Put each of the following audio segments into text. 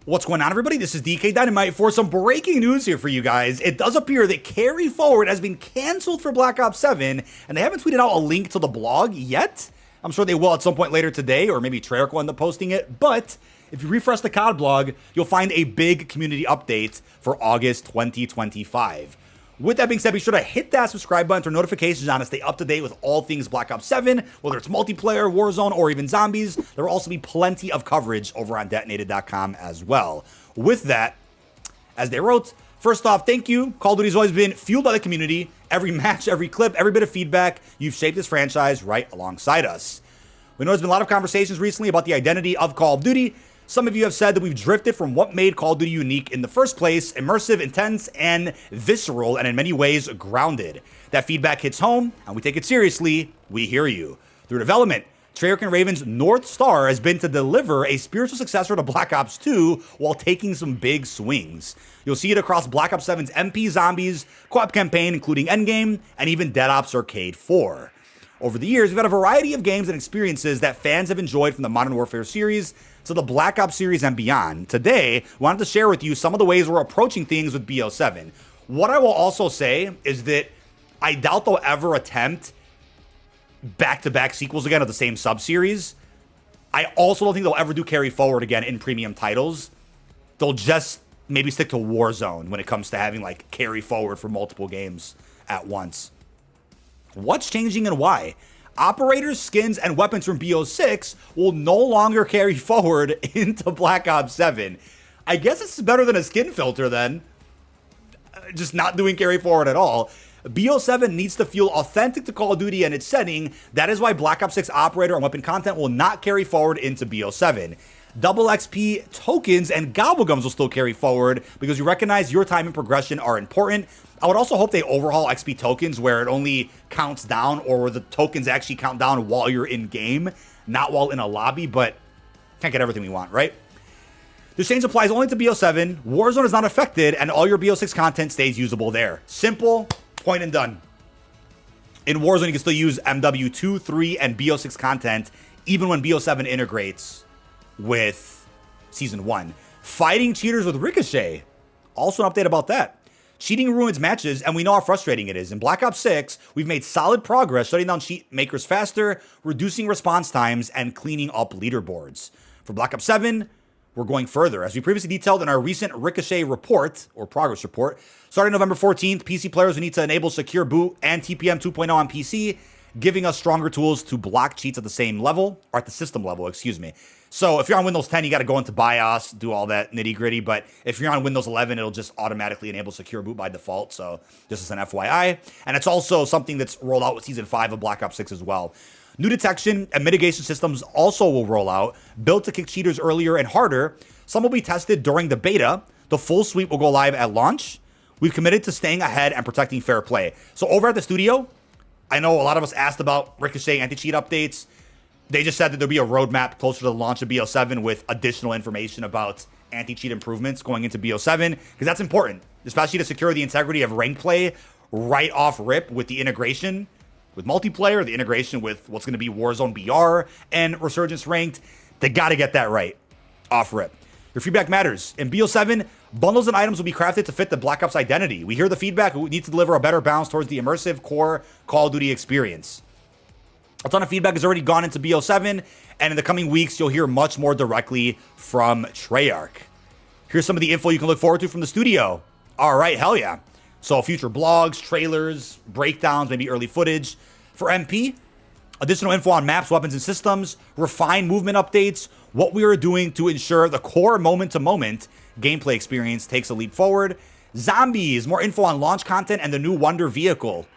What's going on, everybody? This is dkdynamite for some breaking news here for you guys. It does appear that Carry Forward has been canceled for Black Ops 7, and they haven't tweeted out a link to the blog yet. I'm sure they will at some point later today, or maybe Treyarch will end up posting it. But if you refresh the COD blog, you'll find a big community update for August 2025. With that being said, be sure to hit that subscribe button, turn notifications on, and stay up to date with all things Black Ops 7, whether it's multiplayer, Warzone, or even zombies. There will also be plenty of coverage over on dkdynamite.com as well. With that, as they wrote, first off, thank you. Call of Duty's always been fueled by the community. Every match, every clip, every bit of feedback, you've shaped this franchise right alongside us. We know there's been a lot of conversations recently about the identity of Call of Duty. Some of you have said that we've drifted from what made Call of Duty unique in the first place: immersive, intense, and visceral, and in many ways, grounded. That feedback hits home, and we take it seriously. We hear you. Through development, Treyarch and Raven's North Star has been to deliver a spiritual successor to Black Ops 2 while taking some big swings. You'll see it across Black Ops 7's MP Zombies, co-op campaign, including Endgame, and even Dead Ops Arcade 4. Over the years, we've had a variety of games and experiences that fans have enjoyed, from the Modern Warfare series to the Black Ops series and beyond. Today, we wanted to share with you some of the ways we're approaching things with BO7. What I will also say is that I doubt they'll ever attempt back-to-back sequels again of the same sub-series. I also don't think they'll ever do Carry Forward again in premium titles. They'll just maybe stick to Warzone when it comes to having like Carry Forward for multiple games at once. What's changing and why? Operators, skins, and weapons from BO6 will no longer carry forward into Black Ops 7. I guess it's better than a skin filter then. Just not doing carry forward at all. BO7 needs to feel authentic to Call of Duty and its setting. That is why Black Ops 6 operator and weapon content will not carry forward into BO7. Double XP tokens and gobblegums will still carry forward because you recognize your time and progression are important. I would also hope they overhaul XP tokens where it only counts down, or where the tokens actually count down while you're in game, not while in a lobby, but can't get everything we want, right? This change applies only to BO7. Warzone is not affected, and all your BO6 content stays usable there. Simple, point and done. In Warzone, you can still use MW2, 3, and BO6 content, even when BO7 integrates with Season 1. Fighting cheaters with Ricochet. Also an update about that. Cheating ruins matches, and we know how frustrating it is. In Black Ops 6, we've made solid progress shutting down cheat makers faster, reducing response times, and cleaning up leaderboards. For Black Ops 7, we're going further. As we previously detailed in our recent Ricochet report, or progress report, starting November 14th, PC players will need to enable secure boot and TPM 2.0 on PC, giving us stronger tools to block cheats at the same level, or at the system level, excuse me. So if you're on Windows 10, you got to go into BIOS, do all that nitty gritty. But if you're on Windows 11, it'll just automatically enable secure boot by default. So just as an FYI. And it's also something that's rolled out with Season 5 of Black Ops 6 as well. New detection and mitigation systems also will roll out, built to kick cheaters earlier and harder. Some will be tested during the beta. The full suite will go live at launch. We've committed to staying ahead and protecting fair play. So over at the studio, I know a lot of us asked about Ricochet anti-cheat updates. They just said that there'll be a roadmap closer to the launch of BO7 with additional information about anti-cheat improvements going into BO7, because that's important, especially to secure the integrity of rank play right off rip with the integration with multiplayer, the integration with what's going to be Warzone BR and Resurgence Ranked. They got to get that right off rip. Your feedback matters. In BO7, bundles and items will be crafted to fit the Black Ops identity. We hear the feedback. We need to deliver a better balance towards the immersive core Call of Duty experience. A ton of feedback has already gone into BO7, and in the coming weeks, you'll hear much more directly from Treyarch. Here's some of the info you can look forward to from the studio. All right, hell yeah. So future blogs, trailers, breakdowns, maybe early footage. For MP, additional info on maps, weapons, and systems, refined movement updates, what we are doing to ensure the core moment-to-moment gameplay experience takes a leap forward. Zombies, more info on launch content and the new Wonder vehicle.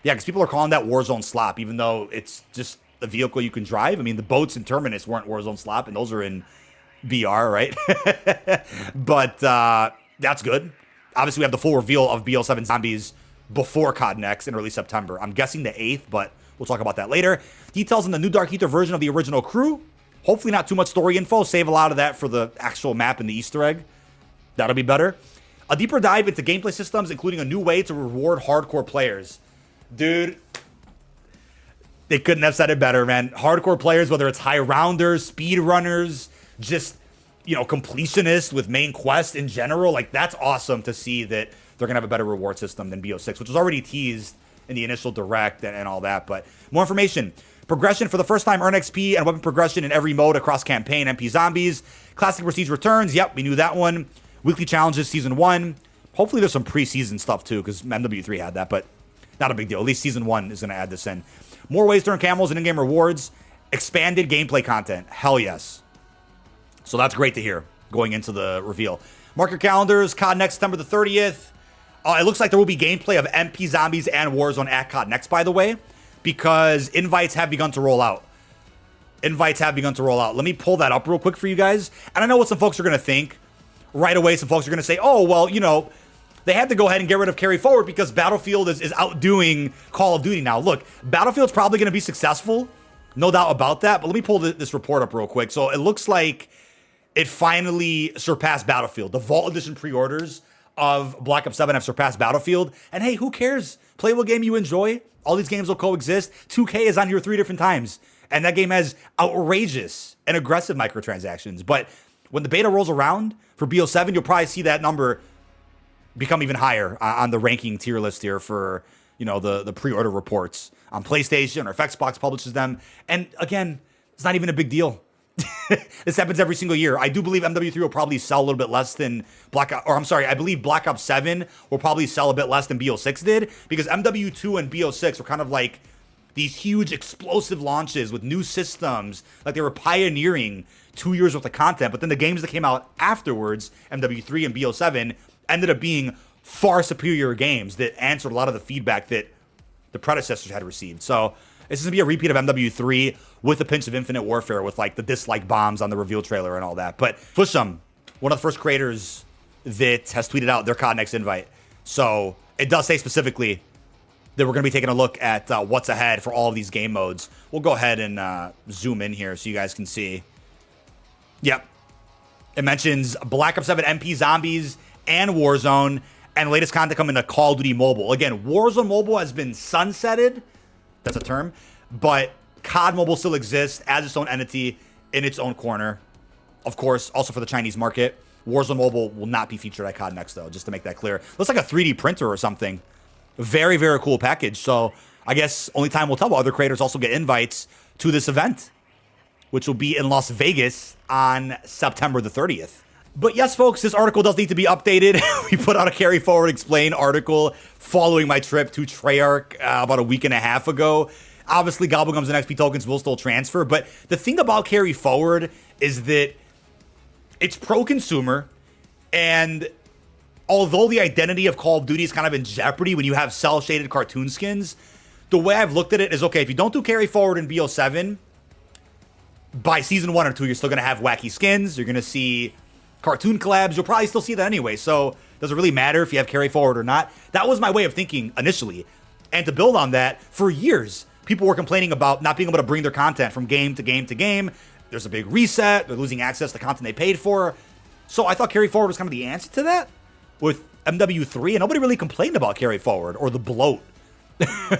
Yeah, because people are calling that Warzone slop, even though it's just a vehicle you can drive. I mean, the boats in Terminus weren't Warzone slop, and those are in BR, right? But that's good. Obviously, we have the full reveal of BO7 Zombies before COD Next in early September. I'm guessing the 8th, but we'll talk about that later. Details on the new Dark Ether version of the original crew. Hopefully not too much story info. Save a lot of that for the actual map and the Easter egg. That'll be better. A deeper dive into gameplay systems, including a new way to reward hardcore players. Dude, they couldn't have said it better, man. Hardcore players, whether it's high rounders, speed runners, just completionist with main quest in general. Like, that's awesome to see that they're going to have a better reward system than BO6, which was already teased in the initial direct and all that. But more information. Progression for the first time, earn XP and weapon progression in every mode across campaign. MP Zombies. Classic Prestige returns. Yep, we knew that one. Weekly challenges, Season 1. Hopefully there's some preseason stuff too, because MW3 had that, but not a big deal. At least Season 1 is going to add this in. More ways to earn camels and in-game rewards. Expanded gameplay content. Hell yes. So that's great to hear going into the reveal. Mark your calendars. COD Next, September the 30th. It looks like there will be gameplay of MP Zombies and Warzone at COD Next, by the way, because invites have begun to roll out. Let me pull that up real quick for you guys. And I know what some folks are going to think. Right away, some folks are going to say, oh, well, they had to go ahead and get rid of Carry Forward because Battlefield is outdoing Call of Duty now. Look, Battlefield's probably going to be successful. No doubt about that. But let me pull this report up real quick. So it looks like it finally surpassed Battlefield. The Vault Edition pre-orders of Black Ops 7 have surpassed Battlefield. And hey, who cares? Play what game you enjoy. All these games will coexist. 2K is on here 3 different times. And that game has outrageous and aggressive microtransactions. But when the beta rolls around for BO7, you'll probably see that number become even higher on the ranking tier list here for, the pre-order reports on PlayStation or if Xbox publishes them. And again, it's not even a big deal. This happens every single year. I do believe MW3 will probably sell a little bit less than I believe Black Ops 7 will probably sell a bit less than BO6 did, because MW2 and BO6 were kind of like these huge explosive launches with new systems. Like, they were pioneering 2 years worth of content, but then the games that came out afterwards, MW3 and BO7, ended up being far superior games that answered a lot of the feedback that the predecessors had received. So this is going to be a repeat of MW3 with a pinch of Infinite Warfare with like the dislike bombs on the reveal trailer and all that. But Fusham, one of the first creators that has tweeted out their COD Next invite. So it does say specifically that we're going to be taking a look at what's ahead for all of these game modes. We'll go ahead and zoom in here so you guys can see. Yep. It mentions Black Ops 7 MP Zombies and Warzone, and latest content coming to Call of Duty Mobile. Again, Warzone Mobile has been sunsetted. That's a term. But COD Mobile still exists as its own entity in its own corner. Of course, also for the Chinese market. Warzone Mobile will not be featured at COD Next, though, just to make that clear. Looks like a 3D printer or something. Very, very cool package. So I guess only time will tell, but other creators also get invites to this event, which will be in Las Vegas on September the 30th. But yes, folks, this article does need to be updated. We put out a Carry Forward Explain article following my trip to Treyarch about a week and a half ago. Obviously, Gobblegums and XP tokens will still transfer, but the thing about Carry Forward is that it's pro-consumer, and although the identity of Call of Duty is kind of in jeopardy when you have cel-shaded cartoon skins, the way I've looked at it is, okay, if you don't do Carry Forward in BO7, by Season 1 or 2, you're still going to have wacky skins, you're going to see cartoon collabs, you'll probably still see that anyway, so does it really matter if you have Carry Forward or not? That was my way of thinking initially, and to build on that, for years, people were complaining about not being able to bring their content from game to game to game. There's a big reset, they're losing access to content they paid for, so I thought Carry Forward was kind of the answer to that with MW3, and nobody really complained about Carry Forward or the bloat,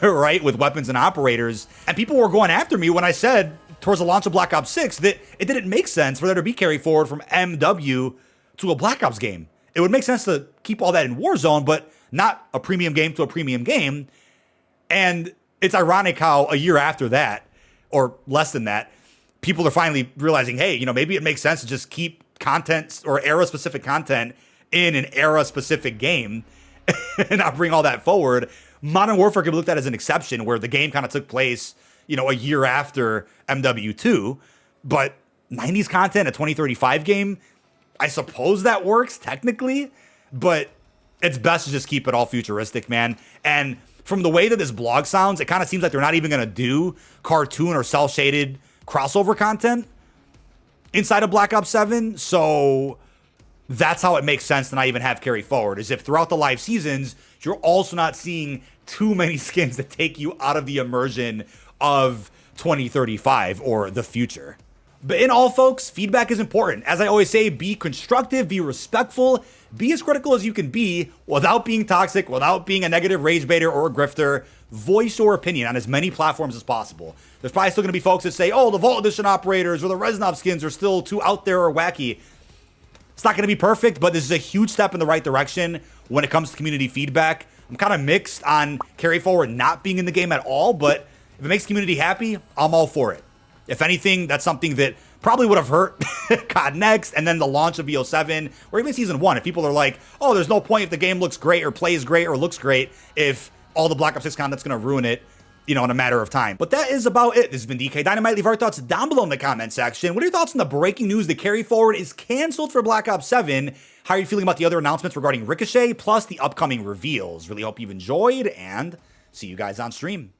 right, with weapons and operators, and people were going after me when I said towards the launch of Black Ops 6 that it didn't make sense for there to be Carry Forward from MW to a Black Ops game. It would make sense to keep all that in Warzone, but not a premium game to a premium game. And it's ironic how a year after that, or less than that, people are finally realizing, hey, maybe it makes sense to just keep content or era-specific content in an era-specific game and not bring all that forward. Modern Warfare can be looked at as an exception where the game kind of took place a year after MW2, but 90s content, a 2035 game, I suppose that works technically, but it's best to just keep it all futuristic, man. And from the way that this blog sounds, it kind of seems like they're not even going to do cartoon or cel-shaded crossover content inside of Black Ops 7, so that's how it makes sense to not even have Carry Forward, is if throughout the live seasons, you're also not seeing too many skins that take you out of the immersion of 2035 or the future. But in all, folks, feedback is important. As I always say, be constructive, be respectful, be as critical as you can be without being toxic, without being a negative rage baiter or a grifter. Voice your opinion on as many platforms as possible. There's probably still going to be folks that say, oh, the Vault Edition operators or the Reznov skins are still too out there or wacky. It's not going to be perfect, but this is a huge step in the right direction when it comes to community feedback. I'm kind of mixed on carry forward not being in the game at all, but if it makes community happy, I'm all for it. If anything, that's something that probably would have hurt COD Next and then the launch of BO7 or even Season 1. If people are like, oh, there's no point if the game looks great or plays great or looks great if all the Black Ops 6 content's going to ruin it, you know, in a matter of time. But that is about it. This has been dkdynamite. Leave our thoughts down below in the comment section. What are your thoughts on the breaking news that carry forward is canceled for Black Ops 7? How are you feeling about the other announcements regarding Ricochet, plus the upcoming reveals? Really hope you've enjoyed, and see you guys on stream.